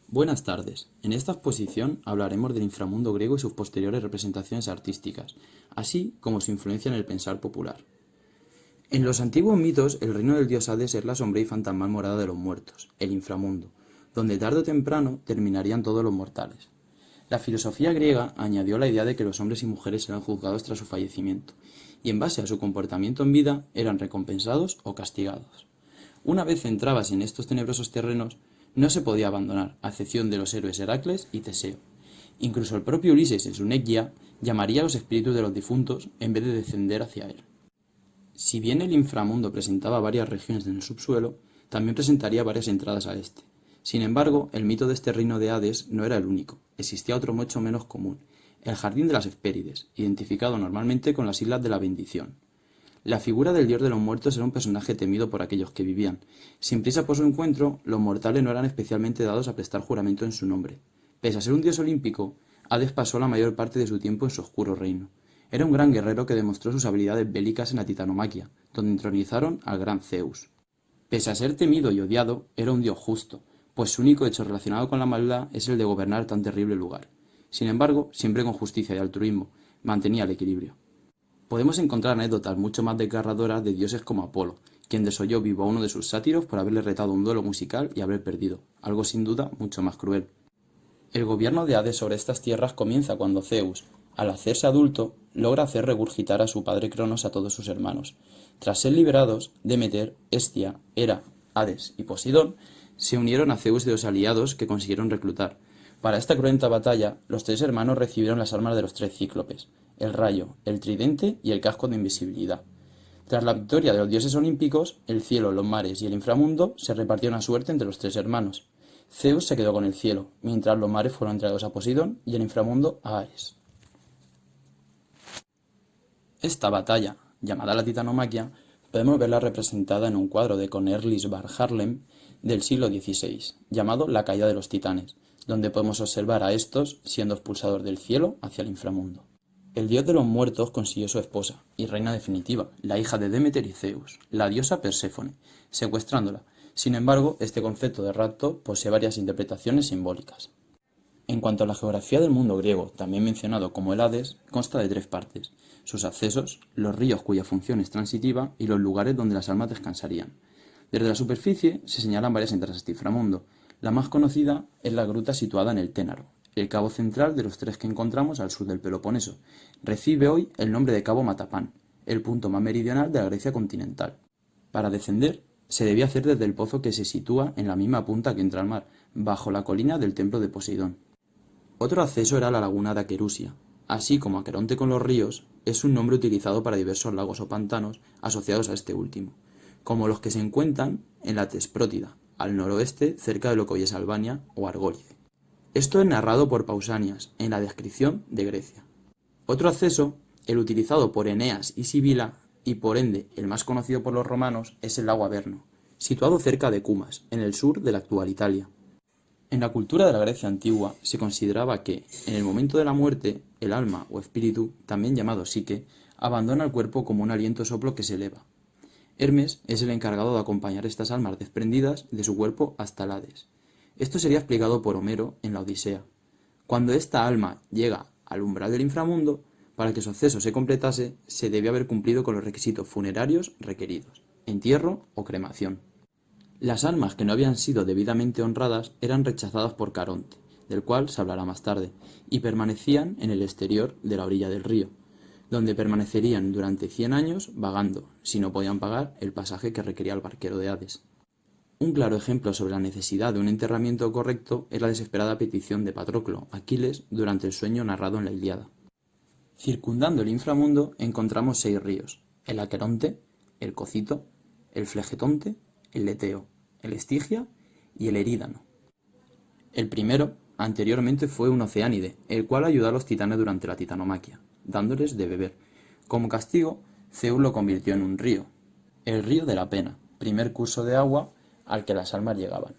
Buenas tardes. En esta exposición hablaremos del inframundo griego y sus posteriores representaciones artísticas, así como su influencia en el pensar popular. En los antiguos mitos, el reino del dios Hades es la sombría y fantasmal morada de los muertos, el inframundo, donde tarde o temprano terminarían todos los mortales. La filosofía griega añadió la idea de que los hombres y mujeres eran juzgados tras su fallecimiento, y en base a su comportamiento en vida eran recompensados o castigados. Una vez entrabas en estos tenebrosos terrenos, no se podía abandonar, a excepción de los héroes Heracles y Teseo. Incluso el propio Ulises en su Nequia llamaría a los espíritus de los difuntos en vez de descender hacia él. Si bien el inframundo presentaba varias regiones en el subsuelo, también presentaría varias entradas a este. Sin embargo, el mito de este reino de Hades no era el único, existía otro mucho menos común, el Jardín de las Hespérides, identificado normalmente con las Islas de la Bendición. La figura del dios de los muertos era un personaje temido por aquellos que vivían. Sin prisa por su encuentro, los mortales no eran especialmente dados a prestar juramento en su nombre. Pese a ser un dios olímpico, Hades pasó la mayor parte de su tiempo en su oscuro reino. Era un gran guerrero que demostró sus habilidades bélicas en la Titanomaquia, donde entronizaron al gran Zeus. Pese a ser temido y odiado, era un dios justo, pues su único hecho relacionado con la maldad es el de gobernar tan terrible lugar. Sin embargo, siempre con justicia y altruismo, mantenía el equilibrio. Podemos encontrar anécdotas mucho más desgarradoras de dioses como Apolo, quien desolló vivo a uno de sus sátiros por haberle retado un duelo musical y haber perdido, algo sin duda mucho más cruel. El gobierno de Hades sobre estas tierras comienza cuando Zeus, al hacerse adulto, logra hacer regurgitar a su padre Cronos a todos sus hermanos. Tras ser liberados, Demeter, Hestia, Hera, Hades y Poseidón se unieron a Zeus y los aliados que consiguieron reclutar. Para esta cruenta batalla, los tres hermanos recibieron las armas de los tres cíclopes, el rayo, el tridente y el casco de invisibilidad. Tras la victoria de los dioses olímpicos, el cielo, los mares y el inframundo se repartieron a suerte entre los tres hermanos. Zeus se quedó con el cielo, mientras los mares fueron entregados a Poseidón y el inframundo a Ares. Esta batalla, llamada la Titanomaquia, podemos verla representada en un cuadro de Cornelis van Haarlem del siglo XVI, llamado La caída de los titanes, donde podemos observar a estos siendo expulsados del cielo hacia el inframundo. El dios de los muertos consiguió su esposa y reina definitiva, la hija de Demeter y Zeus, la diosa Perséfone, secuestrándola. Sin embargo, este concepto de rapto posee varias interpretaciones simbólicas. En cuanto a la geografía del mundo griego, también mencionado como el Hades, consta de tres partes: sus accesos, los ríos cuya función es transitiva y los lugares donde las almas descansarían. Desde la superficie se señalan varias entradas a este inframundo. La más conocida es la gruta situada en el Ténaro, el cabo central de los tres que encontramos al sur del Peloponeso. Recibe hoy el nombre de Cabo Matapán, el punto más meridional de la Grecia continental. Para descender, se debía hacer desde el pozo que se sitúa en la misma punta que entra al mar, bajo la colina del templo de Poseidón. Otro acceso era la laguna de Aquerusia. Así como Aqueronte con los ríos, es un nombre utilizado para diversos lagos o pantanos asociados a este último, como los que se encuentran en la Tesprótida, al noroeste cerca de lo que hoy es Albania o Argólide. Esto es narrado por Pausanias en la descripción de Grecia. Otro acceso, el utilizado por Eneas y Sibila, y por ende el más conocido por los romanos, es el lago Averno, situado cerca de Cumas, en el sur de la actual Italia. En la cultura de la Grecia antigua se consideraba que, en el momento de la muerte, el alma o espíritu, también llamado psique, abandona el cuerpo como un aliento soplo que se eleva. Hermes es el encargado de acompañar estas almas desprendidas de su cuerpo hasta el Hades. Esto sería explicado por Homero en la Odisea. Cuando esta alma llega al umbral del inframundo, para que su acceso se completase, se debe haber cumplido con los requisitos funerarios requeridos: entierro o cremación. Las almas que no habían sido debidamente honradas eran rechazadas por Caronte, del cual se hablará más tarde, y permanecían en el exterior de la orilla del río, donde permanecerían durante 100 años vagando, si no podían pagar el pasaje que requería el barquero de Hades. Un claro ejemplo sobre la necesidad de un enterramiento correcto es la desesperada petición de Patroclo a Aquiles durante el sueño narrado en la Ilíada. Circundando el inframundo encontramos 6 ríos: el Aqueronte, el Cocito, el Flegetonte, el Leteo, el Estigia y el Erídano. El primero, anteriormente, fue un oceánide, el cual ayudó a los titanes durante la Titanomaquia, dándoles de beber. Como castigo, Zeus lo convirtió en un río, el río de la pena, primer curso de agua al que las almas llegaban.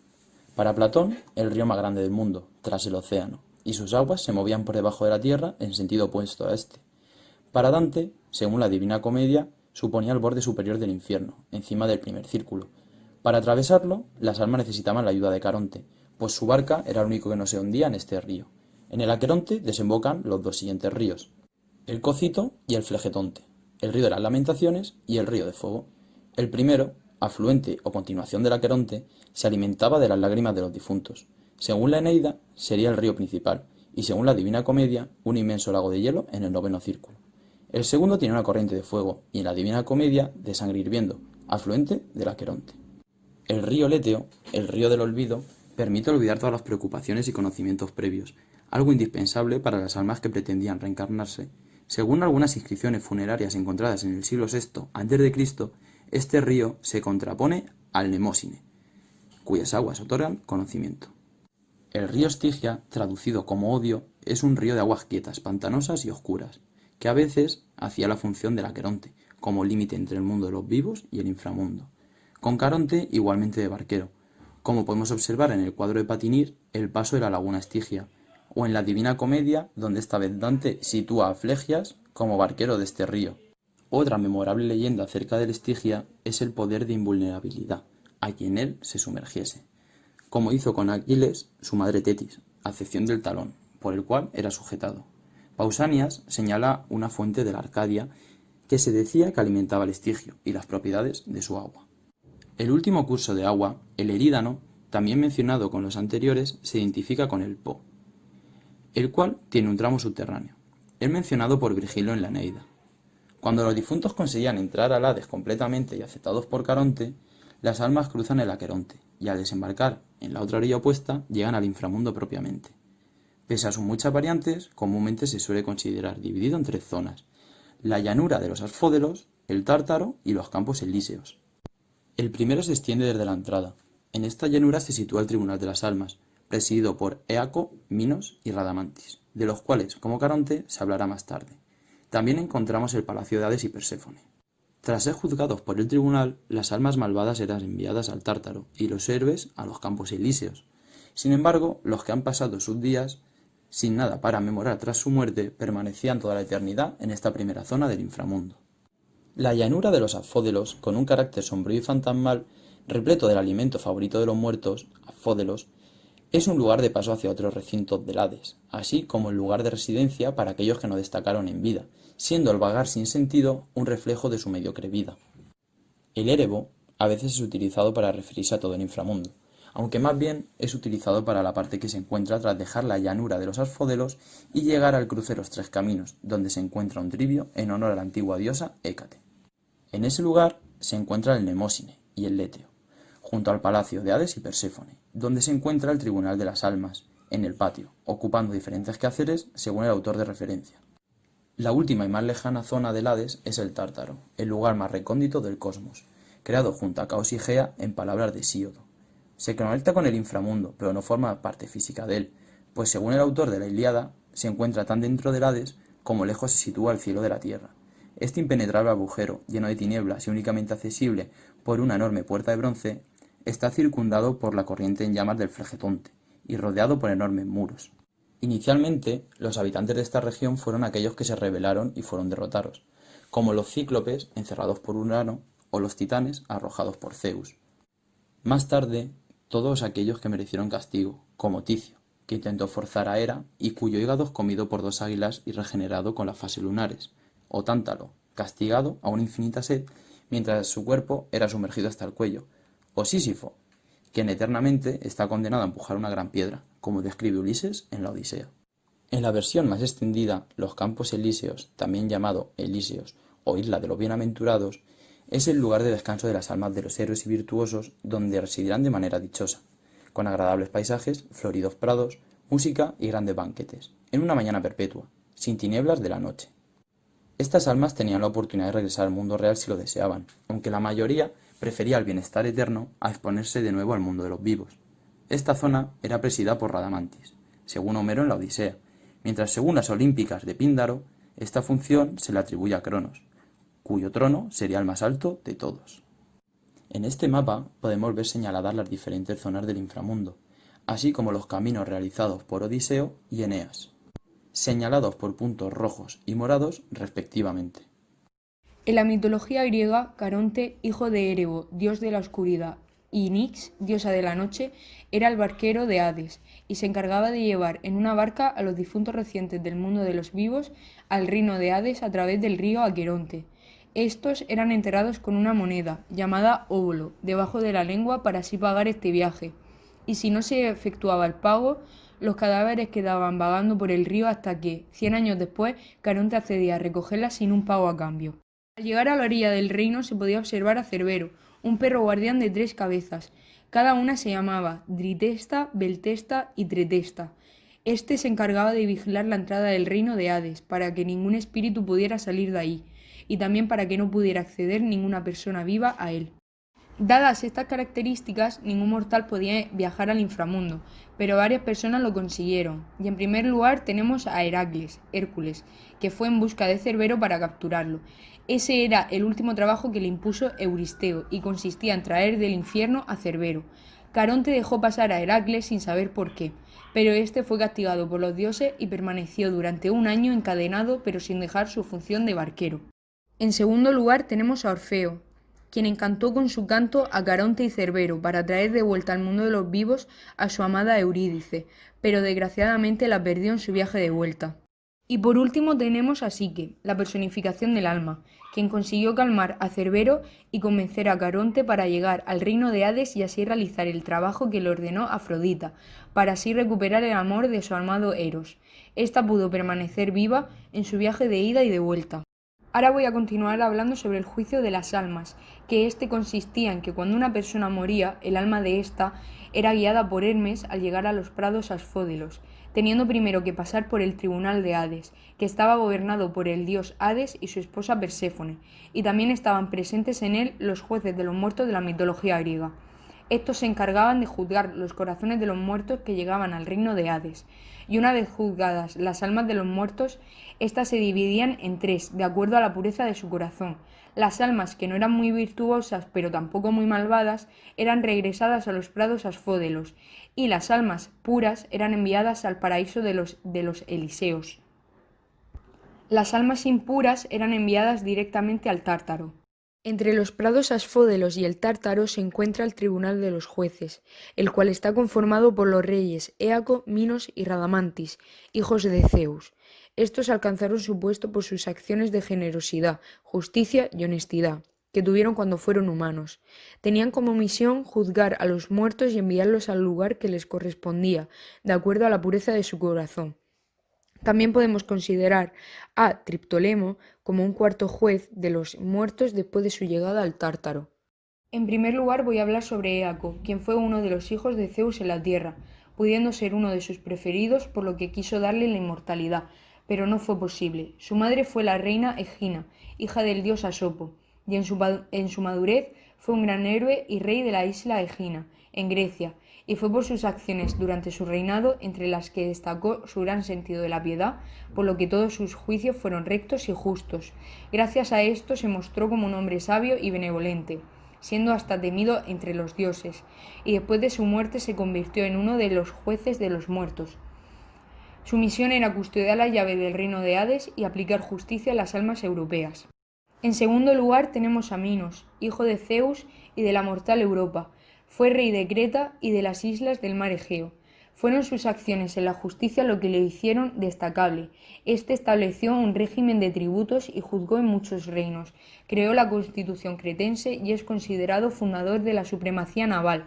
Para Platón, el río más grande del mundo, tras el océano, y sus aguas se movían por debajo de la tierra en sentido opuesto a este. Para Dante, según la Divina Comedia, suponía el borde superior del infierno, encima del primer círculo. Para atravesarlo, las almas necesitaban la ayuda de Caronte, pues su barca era el único que no se hundía en este río. En el Aqueronte desembocan los dos siguientes ríos, el Cocito y el Flegetonte, el río de las Lamentaciones y el río de Fuego. El primero, afluente o continuación del Aqueronte, se alimentaba de las lágrimas de los difuntos. Según la Eneida, sería el río principal, y según la Divina Comedia, un inmenso lago de hielo en el noveno círculo. El segundo tiene una corriente de fuego, y en la Divina Comedia, de sangre hirviendo, afluente del Aqueronte. El río Leteo, el río del olvido, permite olvidar todas las preocupaciones y conocimientos previos, algo indispensable para las almas que pretendían reencarnarse. Según algunas inscripciones funerarias encontradas en el siglo VI a.C., este río se contrapone al Nemósine, cuyas aguas otorgan conocimiento. El río Estigia, traducido como odio, es un río de aguas quietas, pantanosas y oscuras, que a veces hacía la función del Aqueronte, como límite entre el mundo de los vivos y el inframundo, con Caronte igualmente de barquero, como podemos observar en el cuadro de Patinir, el paso de la laguna Estigia, o en la Divina Comedia, donde esta vez Dante sitúa a Flegias como barquero de este río. Otra memorable leyenda acerca del Estigia es el poder de invulnerabilidad, a quien él se sumergiese, como hizo con Aquiles su madre Tetis, a excepción del talón, por el cual era sujetado. Pausanias señala una fuente de la Arcadia que se decía que alimentaba el Estigio y las propiedades de su agua. El último curso de agua, el Erídano, también mencionado con los anteriores, se identifica con el Po, el cual tiene un tramo subterráneo, el mencionado por Virgilio en la Eneida. Cuando los difuntos conseguían entrar al Hades completamente y aceptados por Caronte, las almas cruzan el Aqueronte, y al desembarcar en la otra orilla opuesta, llegan al inframundo propiamente. Pese a sus muchas variantes, comúnmente se suele considerar dividido en tres zonas: la llanura de los Asfódelos, el Tártaro y los Campos Elíseos. El primero se extiende desde la entrada. En esta llanura se sitúa el Tribunal de las Almas, presidido por Éaco, Minos y Radamantis, de los cuales, como Caronte, se hablará más tarde. También encontramos el palacio de Hades y Perséfone. Tras ser juzgados por el tribunal, las almas malvadas eran enviadas al Tártaro y los héroes a los Campos Elíseos. Sin embargo, los que han pasado sus días sin nada para memorar tras su muerte permanecían toda la eternidad en esta primera zona del inframundo. La llanura de los Asfódelos, con un carácter sombrío y fantasmal, repleto del alimento favorito de los muertos, Asfódelos, es un lugar de paso hacia otros recintos del Hades, así como el lugar de residencia para aquellos que no destacaron en vida, siendo el vagar sin sentido un reflejo de su mediocre vida. El Erebo a veces es utilizado para referirse a todo el inframundo, aunque más bien es utilizado para la parte que se encuentra tras dejar la llanura de los Asfódelos y llegar al cruce de los tres caminos, donde se encuentra un trivio en honor a la antigua diosa Hécate. En ese lugar se encuentra el Nemósine y el Leteo, junto al palacio de Hades y Perséfone, donde se encuentra el Tribunal de las Almas, en el patio, ocupando diferentes quehaceres según el autor de referencia. La última y más lejana zona del Hades es el Tártaro, el lugar más recóndito del cosmos, creado junto a Caos y Gea en palabras de Hesíodo. Se conecta con el inframundo, pero no forma parte física de él, pues según el autor de la Ilíada, se encuentra tan dentro del Hades como lejos se sitúa el cielo de la tierra. Este impenetrable agujero, lleno de tinieblas y únicamente accesible por una enorme puerta de bronce, está circundado por la corriente en llamas del Flegetonte y rodeado por enormes muros. Inicialmente, los habitantes de esta región fueron aquellos que se rebelaron y fueron derrotados, como los cíclopes encerrados por Urano o los titanes arrojados por Zeus. Más tarde, todos aquellos que merecieron castigo, como Ticio, que intentó forzar a Hera y cuyo hígado es comido por dos águilas y regenerado con las fases lunares, o Tántalo, castigado a una infinita sed mientras su cuerpo era sumergido hasta el cuello, o Sísifo, quien eternamente está condenado a empujar una gran piedra, como describe Ulises en la Odisea. En la versión más extendida, los Campos Elíseos, también llamado Elíseos o Isla de los Bienaventurados, es el lugar de descanso de las almas de los héroes y virtuosos donde residirán de manera dichosa, con agradables paisajes, floridos prados, música y grandes banquetes, en una mañana perpetua, sin tinieblas de la noche. Estas almas tenían la oportunidad de regresar al mundo real si lo deseaban, aunque la mayoría prefería el bienestar eterno a exponerse de nuevo al mundo de los vivos. Esta zona era presidida por Radamantis, según Homero en la Odisea, mientras según las Olímpicas de Píndaro, esta función se le atribuye a Cronos, cuyo trono sería el más alto de todos. En este mapa podemos ver señaladas las diferentes zonas del inframundo, así como los caminos realizados por Odiseo y Eneas, señalados por puntos rojos y morados respectivamente. En la mitología griega, Caronte, hijo de Erebo, dios de la oscuridad, y Nix, diosa de la noche, era el barquero de Hades y se encargaba de llevar en una barca a los difuntos recientes del mundo de los vivos al reino de Hades a través del río Aqueronte. Estos eran enterrados con una moneda, llamada óbolo, debajo de la lengua para así pagar este viaje, y si no se efectuaba el pago, los cadáveres quedaban vagando por el río hasta que, 100 años después, Caronte accedía a recogerlas sin un pago a cambio. Al llegar a la orilla del reino se podía observar a Cerbero, un perro guardián de 3 cabezas. Cada una se llamaba Dritesta, Beltesta y Tretesta. Este se encargaba de vigilar la entrada del reino de Hades, para que ningún espíritu pudiera salir de ahí, y también para que no pudiera acceder ninguna persona viva a él. Dadas estas características, ningún mortal podía viajar al inframundo, pero varias personas lo consiguieron. Y en primer lugar tenemos a Heracles, Hércules, que fue en busca de Cerbero para capturarlo. Ese era el último trabajo que le impuso Euristeo y consistía en traer del infierno a Cerbero. Caronte dejó pasar a Heracles sin saber por qué, pero este fue castigado por los dioses y permaneció durante 1 año encadenado pero sin dejar su función de barquero. En segundo lugar tenemos a Orfeo, quien encantó con su canto a Caronte y Cerbero para traer de vuelta al mundo de los vivos a su amada Eurídice, pero desgraciadamente la perdió en su viaje de vuelta. Y por último tenemos a Psique, la personificación del alma, quien consiguió calmar a Cerbero y convencer a Caronte para llegar al reino de Hades y así realizar el trabajo que le ordenó Afrodita, para así recuperar el amor de su amado Eros. Esta pudo permanecer viva en su viaje de ida y de vuelta. Ahora voy a continuar hablando sobre el juicio de las almas, que este consistía en que cuando una persona moría, el alma de ésta era guiada por Hermes al llegar a los prados asfódelos, teniendo primero que pasar por el tribunal de Hades, que estaba gobernado por el dios Hades y su esposa Perséfone, y también estaban presentes en él los jueces de los muertos de la mitología griega. Estos se encargaban de juzgar los corazones de los muertos que llegaban al reino de Hades, y una vez juzgadas las almas de los muertos, éstas se dividían en 3, de acuerdo a la pureza de su corazón. Las almas que no eran muy virtuosas, pero tampoco muy malvadas, eran regresadas a los prados asfódelos, y las almas puras eran enviadas al paraíso de los Eliseos. Las almas impuras eran enviadas directamente al Tártaro. Entre los prados asfódelos y el Tártaro se encuentra el tribunal de los jueces, el cual está conformado por los reyes Éaco, Minos y Radamantis, hijos de Zeus. Estos alcanzaron su puesto por sus acciones de generosidad, justicia y honestidad, que tuvieron cuando fueron humanos. Tenían como misión juzgar a los muertos y enviarlos al lugar que les correspondía, de acuerdo a la pureza de su corazón. También podemos considerar a Triptolemo como un cuarto juez de los muertos después de su llegada al Tártaro. En primer lugar voy a hablar sobre Éaco, quien fue uno de los hijos de Zeus en la tierra, pudiendo ser uno de sus preferidos por lo que quiso darle la inmortalidad, pero no fue posible. Su madre fue la reina Egina, hija del dios Asopo, y en su madurez fue un gran héroe y rey de la isla Egina, en Grecia, y fue por sus acciones durante su reinado, entre las que destacó su gran sentido de la piedad, por lo que todos sus juicios fueron rectos y justos. Gracias a esto se mostró como un hombre sabio y benevolente, siendo hasta temido entre los dioses, y después de su muerte se convirtió en uno de los jueces de los muertos. Su misión era custodiar la llave del reino de Hades y aplicar justicia a las almas europeas. En segundo lugar tenemos a Minos, hijo de Zeus y de la mortal Europa. Fue rey de Creta y de las islas del mar Egeo. Fueron sus acciones en la justicia lo que le hicieron destacable. Este estableció un régimen de tributos y juzgó en muchos reinos. Creó la Constitución cretense y es considerado fundador de la supremacía naval.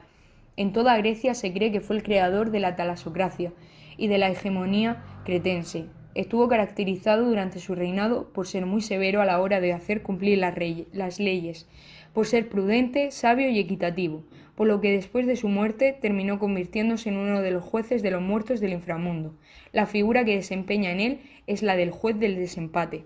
En toda Grecia se cree que fue el creador de la talasocracia y de la hegemonía cretense. Estuvo caracterizado durante su reinado por ser muy severo a la hora de hacer cumplir las leyes, por ser prudente, sabio y equitativo, por lo que después de su muerte terminó convirtiéndose en uno de los jueces de los muertos del inframundo. La figura que desempeña en él es la del juez del desempate.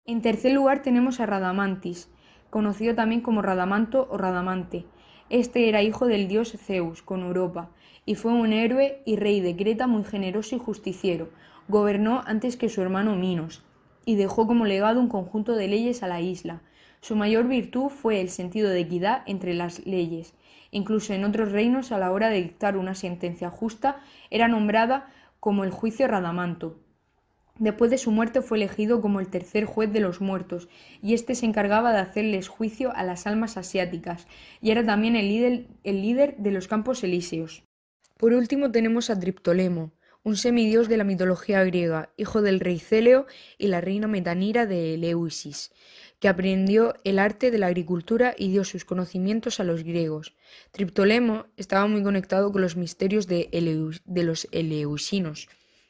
En tercer lugar tenemos a Radamantis, conocido también como Radamanto o Radamante. Este era hijo del dios Zeus con Europa, y fue un héroe y rey de Creta muy generoso y justiciero. Gobernó antes que su hermano Minos, y dejó como legado un conjunto de leyes a la isla. Su mayor virtud fue el sentido de equidad entre las leyes. Incluso en otros reinos, a la hora de dictar una sentencia justa, era nombrada como el juicio Radamanto. Después de su muerte fue elegido como el tercer juez de los muertos, y éste se encargaba de hacerles juicio a las almas asiáticas, y era también el líder de los Campos Elíseos. Por último tenemos a Triptolemo, un semidios de la mitología griega, hijo del rey Céleo y la reina Metanira de Eleusis, que aprendió el arte de la agricultura y dio sus conocimientos a los griegos. Triptolemo estaba muy conectado con los misterios de los eleusinos,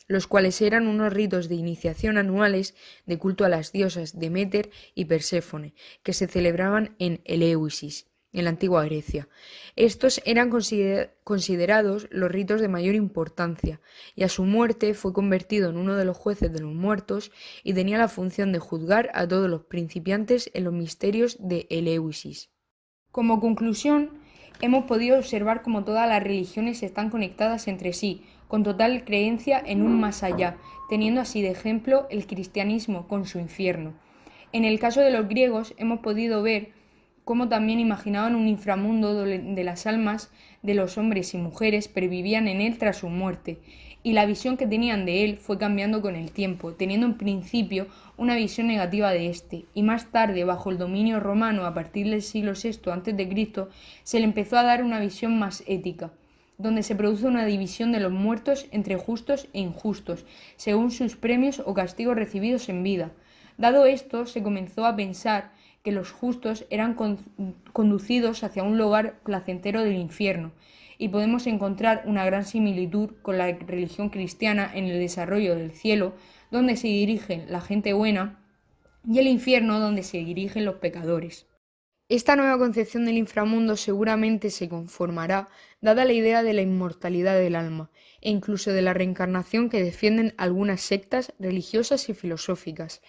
los cuales eran unos ritos de iniciación anuales de culto a las diosas Deméter y Perséfone, que se celebraban en Eleusis, en la antigua Grecia. Estos eran considerados los ritos de mayor importancia, y a su muerte fue convertido en uno de los jueces de los muertos y tenía la función de juzgar a todos los principiantes en los misterios de Eleusis. Como conclusión, hemos podido observar cómo todas las religiones están conectadas entre sí, con total creencia en un más allá, teniendo así de ejemplo el cristianismo con su infierno. En el caso de los griegos hemos podido ver cómo también imaginaban un inframundo donde las almas de los hombres y mujeres pervivían en él tras su muerte, y la visión que tenían de él fue cambiando con el tiempo, teniendo en principio una visión negativa de éste, y más tarde, bajo el dominio romano a partir del siglo VI a.C., se le empezó a dar una visión más ética, donde se produce una división de los muertos entre justos e injustos, según sus premios o castigos recibidos en vida. Dado esto, se comenzó a pensar que los justos eran conducidos hacia un lugar placentero del infierno, y podemos encontrar una gran similitud con la religión cristiana en el desarrollo del cielo, donde se dirigen la gente buena, y el infierno, donde se dirigen los pecadores. Esta nueva concepción del inframundo seguramente se conformará, dada la idea de la inmortalidad del alma, e incluso de la reencarnación que defienden algunas sectas religiosas y filosóficas.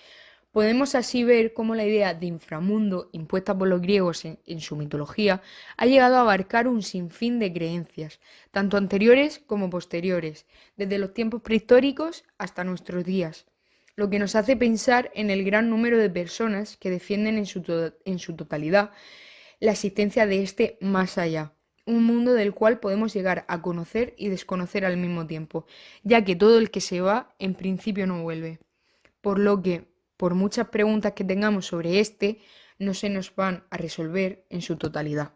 Podemos así ver cómo la idea de inframundo, impuesta por los griegos en su mitología, ha llegado a abarcar un sinfín de creencias, tanto anteriores como posteriores, desde los tiempos prehistóricos hasta nuestros días, lo que nos hace pensar en el gran número de personas que defienden en su totalidad la existencia de este más allá, un mundo del cual podemos llegar a conocer y desconocer al mismo tiempo, ya que todo el que se va en principio no vuelve, por lo que por muchas preguntas que tengamos sobre este, no se nos van a resolver en su totalidad.